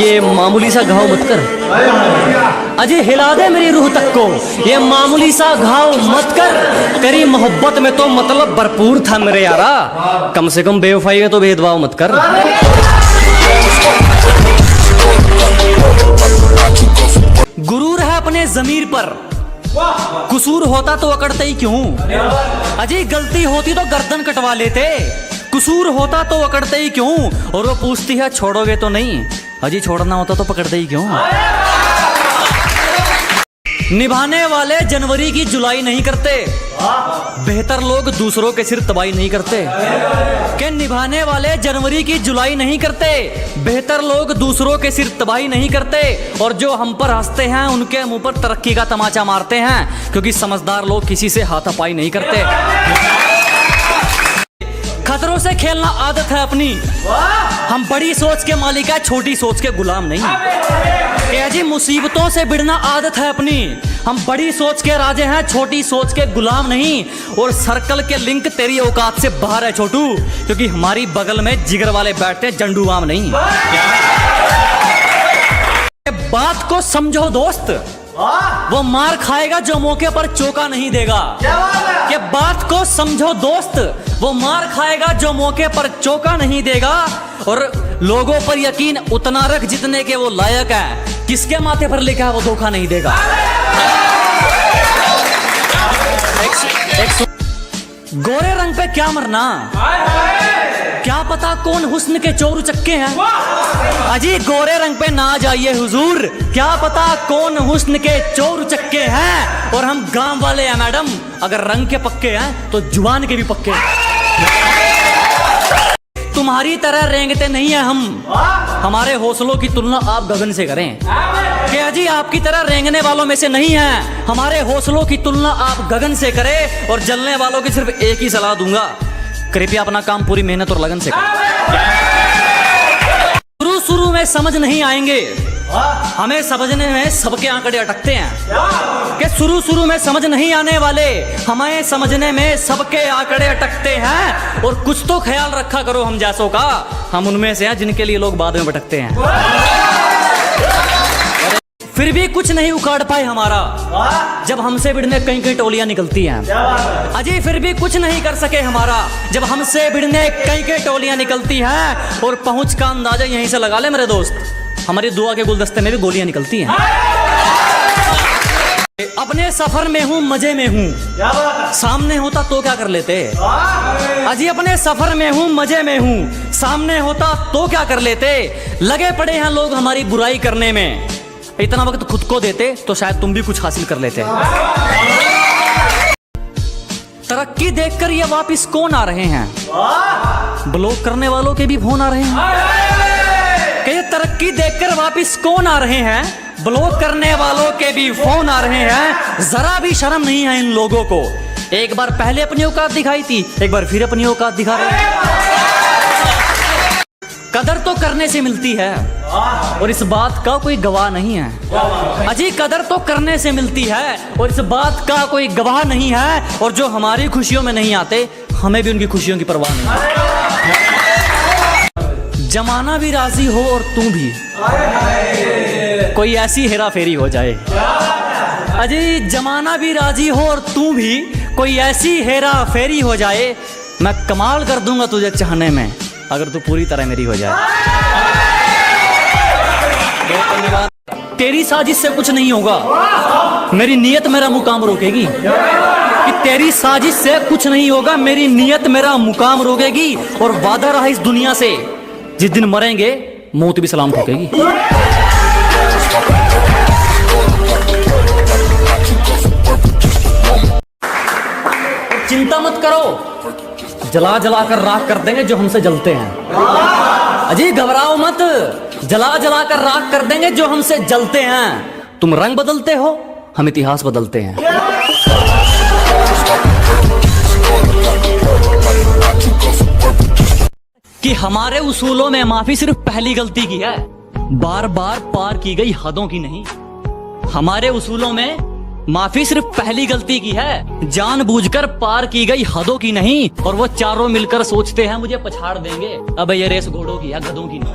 ये मामूली सा घाव मत कर, अजय हिला दे मेरी रूह तक को। ये मामूली सा घाव मत कर, तेरी मोहब्बत में तो मतलब भरपूर था मेरे यारा। कम से कम बेवफाई है तो भेदभाव मत कर। गुरूर है अपने जमीर पर, कसूर होता तो अकड़ते ही क्यों। अजय गलती होती तो गर्दन कटवा लेते, कसूर होता तो अकड़ते ही क्यों। और वो पूछती है छोड़ोगे तो नहीं, अजी छोड़ना होता तो पकड़ते ही क्यों। निभाने वाले जनवरी की जुलाई नहीं करते, बेहतर लोग दूसरों के सिर तबाही नहीं करते। के निभाने वाले जनवरी की जुलाई नहीं करते, बेहतर लोग दूसरों के सिर तबाही नहीं करते। और जो हम पर हंसते हैं उनके मुंह पर तरक्की का तमाचा मारते हैं, क्योंकि समझदार लोग किसी से हाथापाई नहीं करते। खतरों से खेलना आदत है अपनी, हम बड़ी सोच के मालिक है, छोटी सोच के गुलाम नहीं। जी मुसीबतों से भिड़ना आदत है अपनी, हम बड़ी सोच के राजे हैं, छोटी सोच के गुलाम नहीं। और सर्कल के लिंक तेरी औकात से बाहर है छोटू, क्योंकि हमारी बगल में जिगर वाले बैठते जंडू आम नहीं। बात को समझो दोस्त, वो मार खाएगा जो मौके पर चौका नहीं देगा। कि बात को समझो दोस्त, वो मार खाएगा जो मौके पर चौका नहीं देगा। और लोगों पर यकीन उतना रख जितने के वो लायक है, किसके माथे पर लिखा है वो धोखा नहीं देगा। गोरे रंग पे क्या मरना, क्या पता कौन हुस्न के चोर चक्के हैं। अजी गोरे रंग पे ना जाइए हुजूर, क्या पता कौन हुस्न के चोर चक्के हैं। और हम गांव वाले हैं मैडम, अगर रंग के पक्के हैं तो जुबान के भी पक्के हैं। तुम्हारी तरह रेंगते नहीं है हम, हमारे हौसलों की तुलना आप गगन से करें। क्या जी आपकी तरह रेंगने वालों में से नहीं है, हमारे हौसलों की तुलना आप गगन से करें। और जलने वालों की सिर्फ एक ही सलाह दूंगा, कृपया अपना काम पूरी मेहनत और लगन से करें। शुरू में समझ नहीं आएंगे, हमें समझने में सबके आंकड़े अटकते हैं। कि शुरू में समझ नहीं आने वाले, हमें समझने में सबके आंकड़े अटकते हैं। और कुछ तो ख्याल रखा करो हम जैसों का, हम उनमें से हैं जिनके लिए लोग बाद में भटकते हैं। फिर भी कुछ नहीं उखाड़ पाए हमारा, जब हमसे भिड़ने कई कई टोलियां निकलती हैं। अजय फिर भी कुछ नहीं कर सके हमारा, जब हमसे भिड़ने कई कई टोलियां निकलती हैं। और पहुंच का अंदाजा यहीं से लगा ले मेरे दोस्त, हमारी दुआ के गुलदस्ते में भी गोलियां निकलती हैं। अपने सफर में हूँ मजे में हूँ, सामने होता तो क्या कर लेते। अजी अपने सफर में हूँ मजे में हूँ, सामने होता तो क्या कर लेते। लगे पड़े हैं लोग हमारी बुराई करने में, इतना वक्त खुद को देते तो शायद तुम भी कुछ हासिल कर लेते। तरक्की देखकर ये वापिस कौन आ रहे हैं, ब्लॉक करने वालों के भी फोन आ रहे हैं। कि ये तरक्की देखकर वापिस कौन आ रहे हैं, ब्लॉक करने वालों के भी फोन आ रहे हैं। जरा भी शर्म नहीं है इन लोगों को, एक बार पहले अपनी औकात दिखाई थी, एक बार फिर अपनी औकात दिखा रहे हैं। कदर तो करने से मिलती है, और इस बात का कोई गवाह नहीं है। अजी कदर तो करने से मिलती है, और इस बात का कोई गवाह नहीं है। और जो हमारी खुशियों में नहीं आते, हमें भी उनकी खुशियों की परवाह नहीं है। जमाना भी राजी हो और तू भी, कोई ऐसी हेरा फेरी हो जाए। अजी जमाना भी राजी हो और तू भी, कोई ऐसी हेरा फेरी हो जाए। मैं कमाल कर दूंगा तुझे चाहने में, अगर तू पूरी तरह मेरी हो जाए। तेरी साजिश से कुछ नहीं होगा, मेरी नीयत मेरा मुकाम रोकेगी। कि तेरी साजिश से कुछ नहीं होगा, मेरी नीयत मेरा मुकाम रोकेगी। और वादा रहा इस दुनिया से, जिस दिन मरेंगे मौत भी सलाम ठोकेगी। चिंता मत करो, जला जला कर राख कर देंगे जो हमसे जलते हैं। अजी घबराओ मत, जला जला कर राख कर देंगे जो हमसे जलते हैं। तुम रंग बदलते हो, हम इतिहास बदलते हैं। कि हमारे उसूलों में माफी सिर्फ पहली गलती की है, बार बार पार की गई हदों की नहीं। हमारे उसूलों में माफी सिर्फ पहली गलती की है, जानबूझकर पार की गई हदों की नहीं। और वो चारों मिलकर सोचते हैं मुझे पछाड़ देंगे, अब ये रेस घोड़ों की है गधों की नहीं।